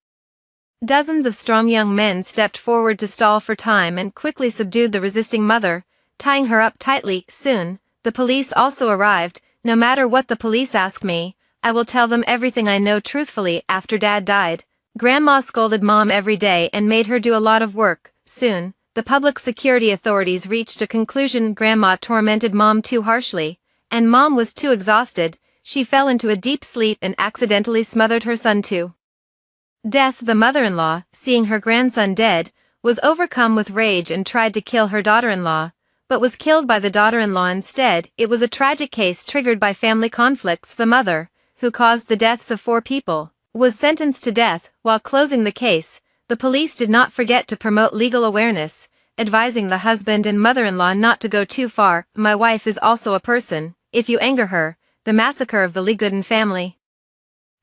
Dozens of strong young men stepped forward to stall for time and quickly subdued the resisting mother, tying her up tightly. Soon, the police also arrived. No matter what the police ask me, I will tell them everything I know truthfully. After Dad died, Grandma scolded Mom every day and made her do a lot of work. Soon, the public security authorities reached a conclusion. Grandma tormented Mom too harshly, and Mom was too exhausted. She fell into a deep sleep and accidentally smothered her son to death. The mother-in-law, seeing her grandson dead, was overcome with rage and tried to kill her daughter-in-law, but was killed by the daughter-in-law instead. It was a tragic case triggered by family conflicts. The mother, who caused the deaths of 4 people, was sentenced to death. While closing the case, the police did not forget to promote legal awareness, advising the husband and mother-in-law not to go too far. My wife is also a person. If you anger her, the massacre of the Li Gooden family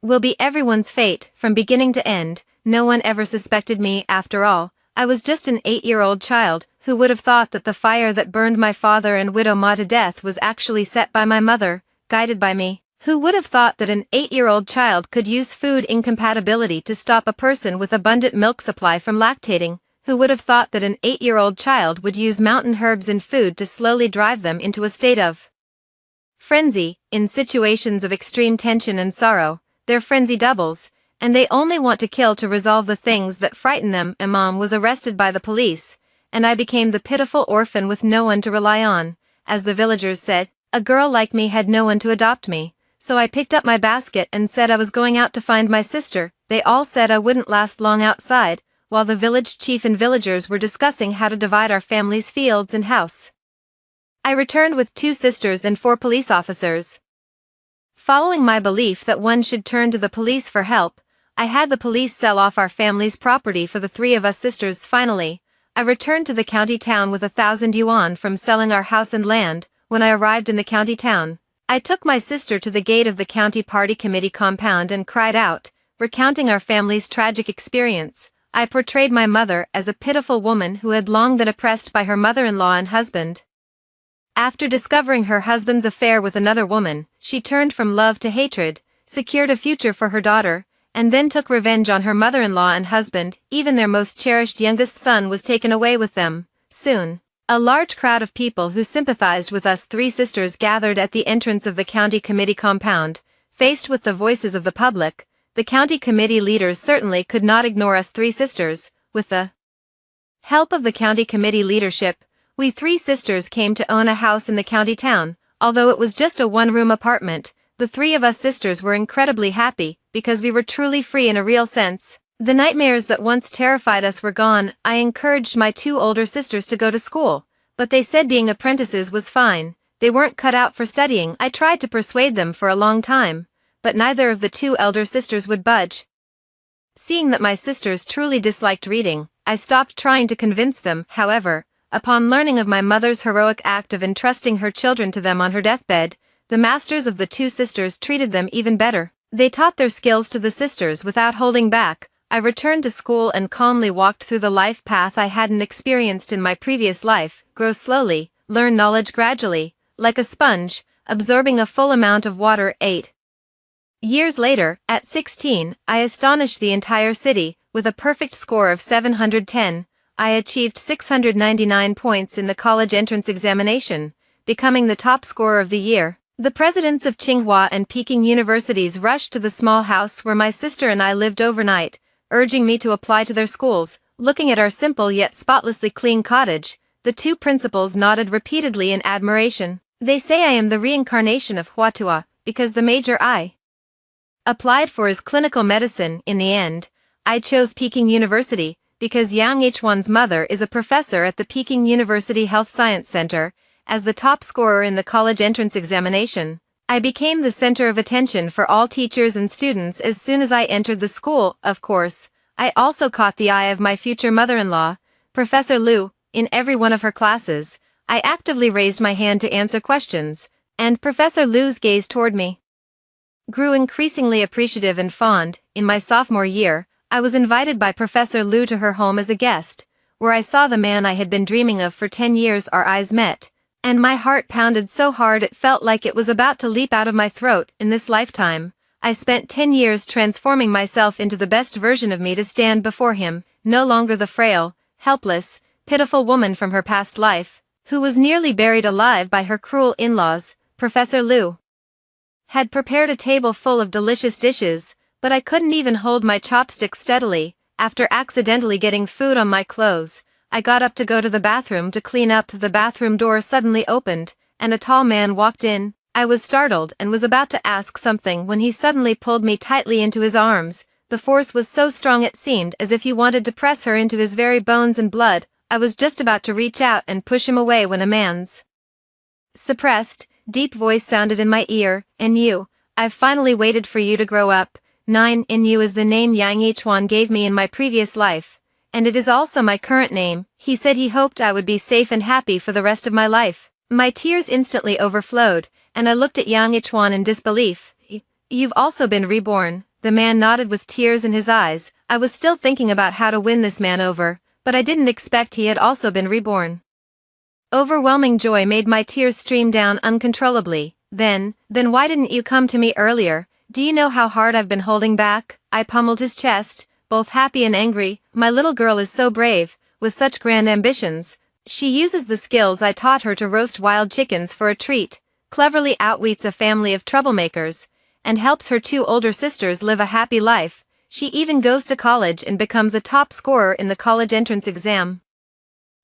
will be everyone's fate. From beginning to end, no one ever suspected me. After all, I was just an 8-year-old child. Who would have thought that the fire that burned my father and widow Ma to death was actually set by my mother, guided by me? Who would have thought that an 8-year-old child could use food incompatibility to stop a person with abundant milk supply from lactating? Who would have thought that an 8-year-old child would use mountain herbs in food to slowly drive them into a state of frenzy? In situations of extreme tension and sorrow, their frenzy doubles, and they only want to kill to resolve the things that frighten them. Imam was arrested by the police, and I became the pitiful orphan with no one to rely on. As the villagers said, a girl like me had no one to adopt me, so I picked up my basket and said I was going out to find my sister. They all said I wouldn't last long outside. while the village chief and villagers were discussing how to divide our family's fields and house. I returned with 2 sisters and 4 police officers. Following my belief that one should turn to the police for help, I had the police sell off our family's property for the 3 of us sisters. Finally, I returned to the county town with 1,000 yuan from selling our house and land. When I arrived in the county town, I took my sister to the gate of the county party committee compound and cried out, recounting our family's tragic experience. I portrayed my mother as a pitiful woman who had long been oppressed by her mother-in-law and husband. After discovering her husband's affair with another woman, she turned from love to hatred, secured a future for her daughter, and then took revenge on her mother-in-law and husband. Even their most cherished youngest son was taken away with them. Soon, a large crowd of people who sympathized with us 3 sisters gathered at the entrance of the county committee compound. Faced with the voices of the public, the county committee leaders certainly could not ignore us 3 sisters. With the help of the county committee leadership, we 3 sisters came to own a house in the county town. Although it was just a 1-room apartment, the 3 of us sisters were incredibly happy, because we were truly free in a real sense. The nightmares that once terrified us were gone. I encouraged my 2 older sisters to go to school, but they said being apprentices was fine. They weren't cut out for studying. I tried to persuade them for a long time, but neither of the 2 elder sisters would budge. Seeing that my sisters truly disliked reading, I stopped trying to convince them. However, upon learning of my mother's heroic act of entrusting her children to them on her deathbed, the masters of the 2 sisters treated them even better. They taught their skills to the sisters without holding back. I returned to school and calmly walked through the life path I hadn't experienced in my previous life, grow slowly, learn knowledge gradually, like a sponge, absorbing a full amount of water. 8 years later, at 16, I astonished the entire city. With a perfect score of 710, I achieved 699 points in the college entrance examination, becoming the top scorer of the year. The presidents of Tsinghua and Peking universities rushed to the small house where my sister and I lived overnight, urging me to apply to their schools. Looking at our simple yet spotlessly clean cottage, the 2 principals nodded repeatedly in admiration. They say I am the reincarnation of Huatua, because the major I applied for is clinical medicine. In the end, I chose Peking University, because Yang Ichuan's mother is a professor at the Peking University Health Science Center. As the top scorer in the college entrance examination, I became the center of attention for all teachers and students as soon as I entered the school. Of course, I also caught the eye of my future mother-in-law, Professor Liu. In every one of her classes, I actively raised my hand to answer questions, and Professor Liu's gaze toward me grew increasingly appreciative and fond. In my sophomore year, I was invited by Professor Liu to her home as a guest, where I saw the man I had been dreaming of for 10 years. Our eyes met, and my heart pounded so hard it felt like it was about to leap out of my throat. In this lifetime, I spent 10 years transforming myself into the best version of me to stand before him, no longer the frail, helpless, pitiful woman from her past life, who was nearly buried alive by her cruel in-laws. Professor Liu had prepared a table full of delicious dishes, but I couldn't even hold my chopsticks steadily. After accidentally getting food on my clothes, I got up to go to the bathroom to clean up. The bathroom door suddenly opened, and a tall man walked in. I was startled and was about to ask something when he suddenly pulled me tightly into his arms. The force was so strong it seemed as if he wanted to press her into his very bones and blood. I was just about to reach out and push him away when a man's suppressed, deep voice sounded in my ear. "And you, I've finally waited for you to grow up." 9. Inyu is the name Yang Yichuan gave me in my previous life, and it is also my current name. He said he hoped I would be safe and happy for the rest of my life. My tears instantly overflowed, and I looked at Yang Yichuan in disbelief. "You've also been reborn." The man nodded with tears in his eyes. I was still thinking about how to win this man over, but I didn't expect he had also been reborn. Overwhelming joy made my tears stream down uncontrollably. Then why didn't you come to me earlier? Do you know how hard I've been holding back?" I pummeled his chest, both happy and angry. My little girl is so brave, with such grand ambitions. She uses the skills I taught her to roast wild chickens for a treat, cleverly outwits a family of troublemakers, and helps her 2 older sisters live a happy life. She even goes to college and becomes a top scorer in the college entrance exam.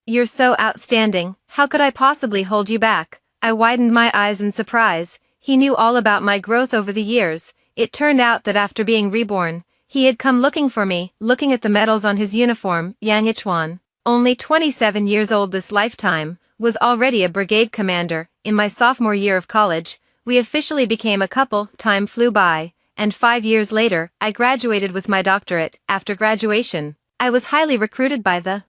"You're so outstanding. How could I possibly hold you back?" I widened my eyes in surprise. He knew all about my growth over the years. It turned out that after being reborn, He had come looking for me, looking at the medals on his uniform. Yang Ichuan, only 27 years old this lifetime, was already a brigade commander. In my sophomore year of college, we officially became a couple. Time flew by, and 5 years later, I graduated with my doctorate. After graduation, I was highly recruited by the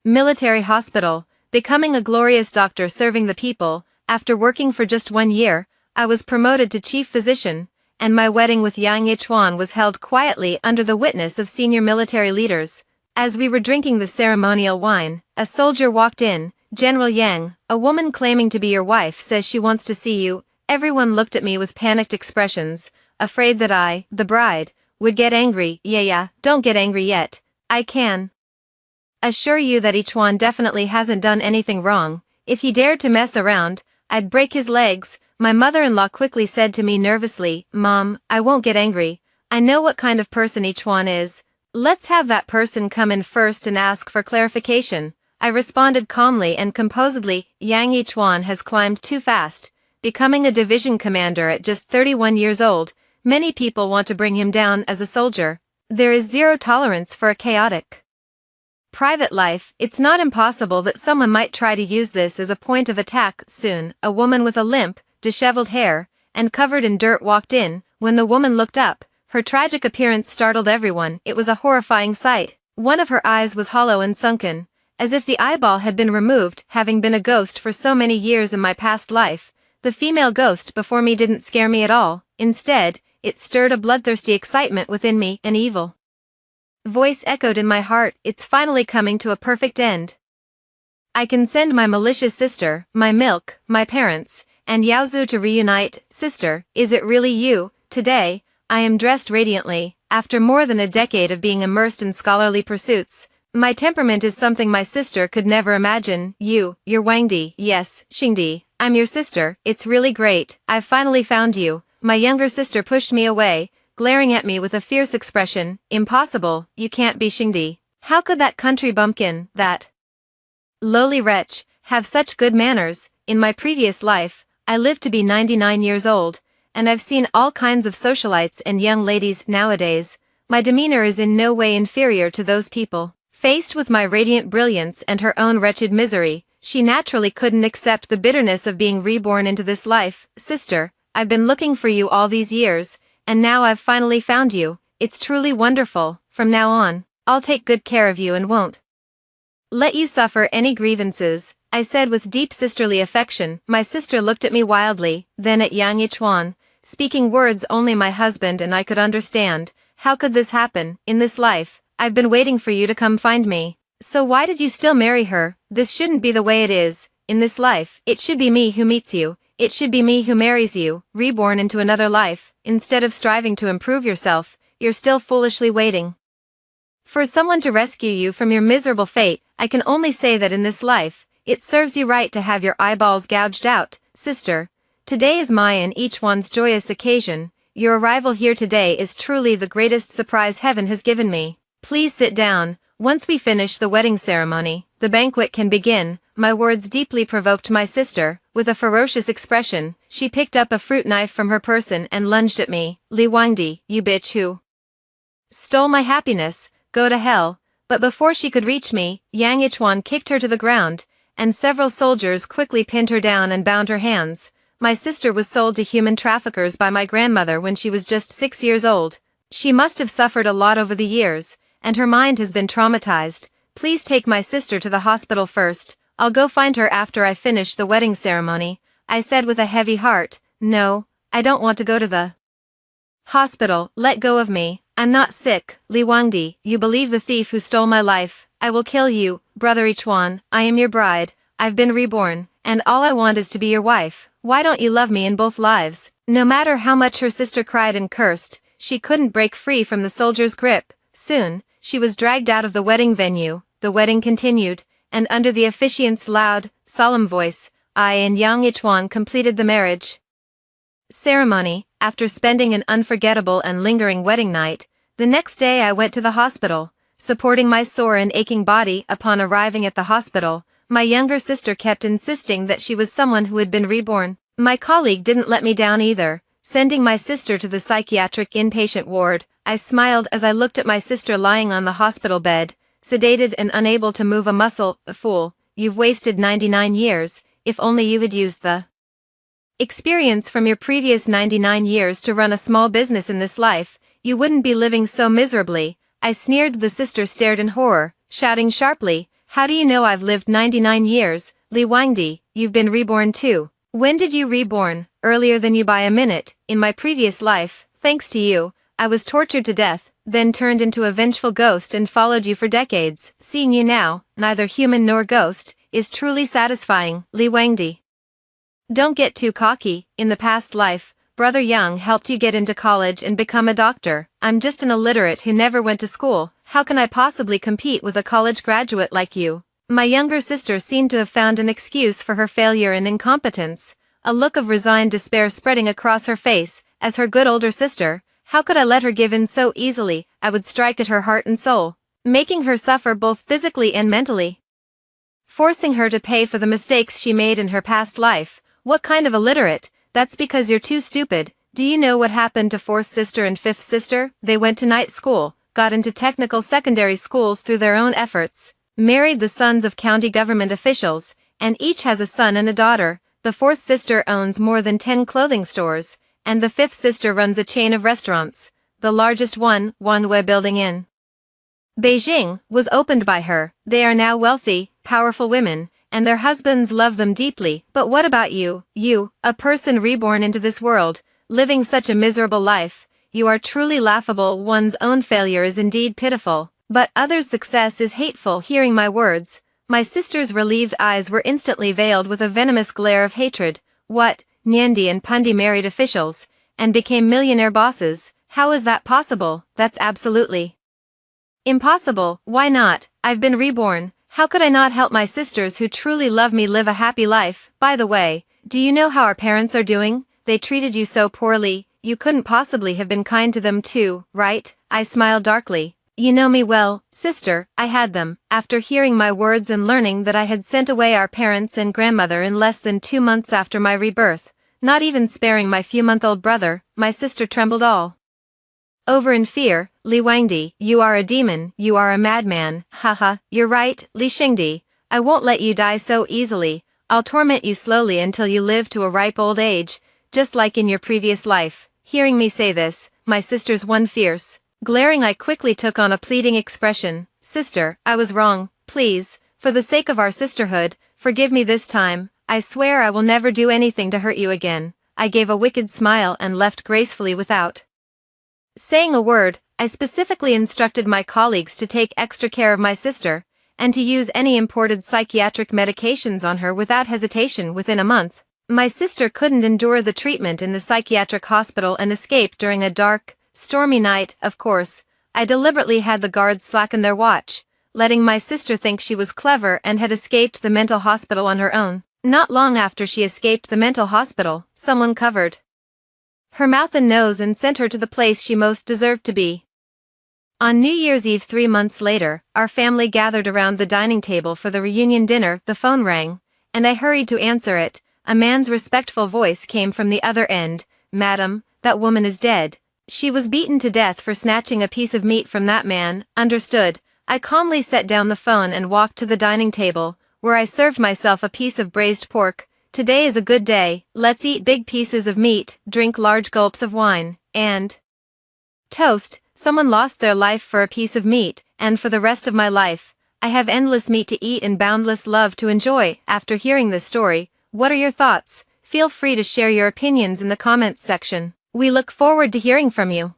military hospital, becoming a glorious doctor serving the people. After working for just 1 year, I was promoted to chief physician, and my wedding with Yang Yichuan was held quietly under the witness of senior military leaders. As we were drinking the ceremonial wine, a soldier walked in. General Yang, a woman claiming to be your wife says she wants to see you. Everyone looked at me with panicked expressions, afraid that I, the bride, would get angry. Yeah, don't get angry yet. I can assure you that Ichuan definitely hasn't done anything wrong. If he dared to mess around, I'd break his legs. My mother-in-law quickly said to me nervously, Mom, I won't get angry. I know what kind of person Ichuan is. Let's have that person come in first and ask for clarification. I responded calmly and composedly, Yang Yichuan has climbed too fast, becoming a division commander at just 31 years old. Many people want to bring him down as a soldier. There is zero tolerance for a chaotic private life. It's not impossible that someone might try to use this as a point of attack. Soon, a woman with a limp, disheveled hair, and covered in dirt walked in. When the woman looked up, her tragic appearance startled everyone. It was a horrifying sight. One of her eyes was hollow and sunken, as if the eyeball had been removed. Having been a ghost for so many years in my past life, the female ghost before me didn't scare me at all. Instead, it stirred a bloodthirsty excitement within me. An evil voice echoed in my heart, it's finally coming to a perfect end. I can send my malicious sister, my milk, my parents, and Yaozu to reunite. Sister, is it really you? Today, I am dressed radiantly. After more than a decade of being immersed in scholarly pursuits, my temperament is something my sister could never imagine. You're Wangdi. Yes, Xingdi, I'm your sister. It's really great. I've finally found you. My younger sister pushed me away, glaring at me with a fierce expression. Impossible, you can't be Xingdi. How could that country bumpkin, that lowly wretch, have such good manners? In my previous life, I lived to be 99 years old, and I've seen all kinds of socialites and young ladies. Nowadays, my demeanor is in no way inferior to those people. Faced with my radiant brilliance and her own wretched misery, she naturally couldn't accept the bitterness of being reborn into this life. Sister, I've been looking for you all these years, and now I've finally found you. It's truly wonderful. From now on, I'll take good care of you and won't let you suffer any grievances, I said with deep sisterly affection. My sister looked at me wildly, then at Yang Yichuan, speaking words only my husband and I could understand. How could this happen? In this life, I've been waiting for you to come find me. So why did you still marry her? This shouldn't be the way it is. In this life, it should be me who meets you. It should be me who marries you, reborn into another life. Instead of striving to improve yourself, you're still foolishly waiting for someone to rescue you from your miserable fate. I can only say that in this life, it serves you right to have your eyeballs gouged out. Sister, today is my and each one's joyous occasion. Your arrival here today is truly the greatest surprise heaven has given me. Please sit down. Once we finish the wedding ceremony, the banquet can begin. My words deeply provoked my sister. With a ferocious expression, she picked up a fruit knife from her person and lunged at me. Li Wangdi, you bitch who stole my happiness, go to hell. But before she could reach me, Yang Yichuan kicked her to the ground, and several soldiers quickly pinned her down and bound her hands. My sister was sold to human traffickers by my grandmother when she was just 6 years old. She must have suffered a lot over the years, and her mind has been traumatized. Please take my sister to the hospital first. I'll go find her after I finish the wedding ceremony, I said with a heavy heart. No, I don't want to go to the hospital. Let go of me. I'm not sick. Li Wangdi, you believe the thief who stole my life. I will kill you. Brother Yichuan, I am your bride. I've been reborn, and all I want is to be your wife. Why don't you love me in both lives? No matter how much her sister cried and cursed, she couldn't break free from the soldier's grip. Soon, she was dragged out of the wedding venue. The wedding continued, and under the officiant's loud, solemn voice, I and Yang Yichuan completed the marriage ceremony. After spending an unforgettable and lingering wedding night, the next day I went to the hospital, supporting my sore and aching body. Upon arriving at the hospital, my younger sister kept insisting that she was someone who had been reborn. My colleague didn't let me down either. sending my sister to the psychiatric inpatient ward. I smiled as I looked at my sister lying on the hospital bed, sedated and unable to move a muscle. Fool, you've wasted 99 years, if only you had used the experience from your previous 99 years to run a small business in this life, you wouldn't be living so miserably. I sneered. The sister stared in horror, shouting sharply, "How do you know I've lived 99 years, Li Wangdi? You've been reborn too." "When did you reborn?" "Earlier than you by a minute. In my previous life, thanks to you, I was tortured to death, then turned into a vengeful ghost and followed you for decades. Seeing you now, neither human nor ghost, is truly satisfying, Li Wangdi. Don't get too cocky. In the past life, Brother Young helped you get into college and become a doctor. I'm just an illiterate who never went to school. How can I possibly compete with a college graduate like you?" My younger sister seemed to have found an excuse for her failure and incompetence, a look of resigned despair spreading across her face. As her good older sister, how could I let her give in so easily? I would strike at her heart and soul, making her suffer both physically and mentally, forcing her to pay for the mistakes she made in her past life. What kind of illiterate? That's because you're too stupid. Do you know what happened to fourth sister and fifth sister? They went to night school, got into technical secondary schools through their own efforts, married the sons of county government officials, and each has a son and a daughter. The fourth sister owns more than 10 clothing stores, and the fifth sister runs a chain of restaurants. The largest one, Wanwei Building in Beijing, was opened by her. They are now wealthy, powerful women, and their husbands love them deeply. But what about you? You, a person reborn into this world, living such a miserable life. You are truly laughable. One's own failure is indeed pitiful, but others' success is hateful. Hearing my words, my sister's relieved eyes were instantly veiled with a venomous glare of hatred. What? Nyendi and Pundi married officials, and became millionaire bosses. How is that possible? That's absolutely impossible. Why not? I've been reborn. How could I not help my sisters who truly love me live a happy life? By the way, do you know how our parents are doing? They treated you so poorly, you couldn't possibly have been kind to them too, right? I smiled darkly. You know me well, sister. I had them. After hearing my words and learning that I had sent away our parents and grandmother in less than 2 months after my rebirth, not even sparing my few-month-old brother, my sister trembled all over in fear. Li Wangdi, you are a demon, you are a madman. Haha, you're right, Li Xingdi. I won't let you die so easily. I'll torment you slowly until you live to a ripe old age, just like in your previous life. Hearing me say this, my sister's one fierce, glaring eye quickly took on a pleading expression. Sister, I was wrong. Please, for the sake of our sisterhood, forgive me this time. I swear I will never do anything to hurt you again. I gave a wicked smile and left gracefully without saying a word. I specifically instructed my colleagues to take extra care of my sister, and to use any imported psychiatric medications on her without hesitation within a month. My sister couldn't endure the treatment in the psychiatric hospital and escaped during a dark, stormy night. Of course, I deliberately had the guards slacken their watch, letting my sister think she was clever and had escaped the mental hospital on her own. Not long after she escaped the mental hospital, someone covered her mouth and nose and sent her to the place she most deserved to be. On New Year's Eve 3 months later, our family gathered around the dining table for the reunion dinner. The phone rang, and I hurried to answer it. A man's respectful voice came from the other end. "Madam, that woman is dead. She was beaten to death for snatching a piece of meat from that man." Understood. I calmly set down the phone and walked to the dining table, where I served myself a piece of braised pork. Today is a good day. Let's eat big pieces of meat, drink large gulps of wine, and toast. Someone lost their life for a piece of meat, and for the rest of my life, I have endless meat to eat and boundless love to enjoy. After hearing this story, what are your thoughts? Feel free to share your opinions in the comments section. We look forward to hearing from you.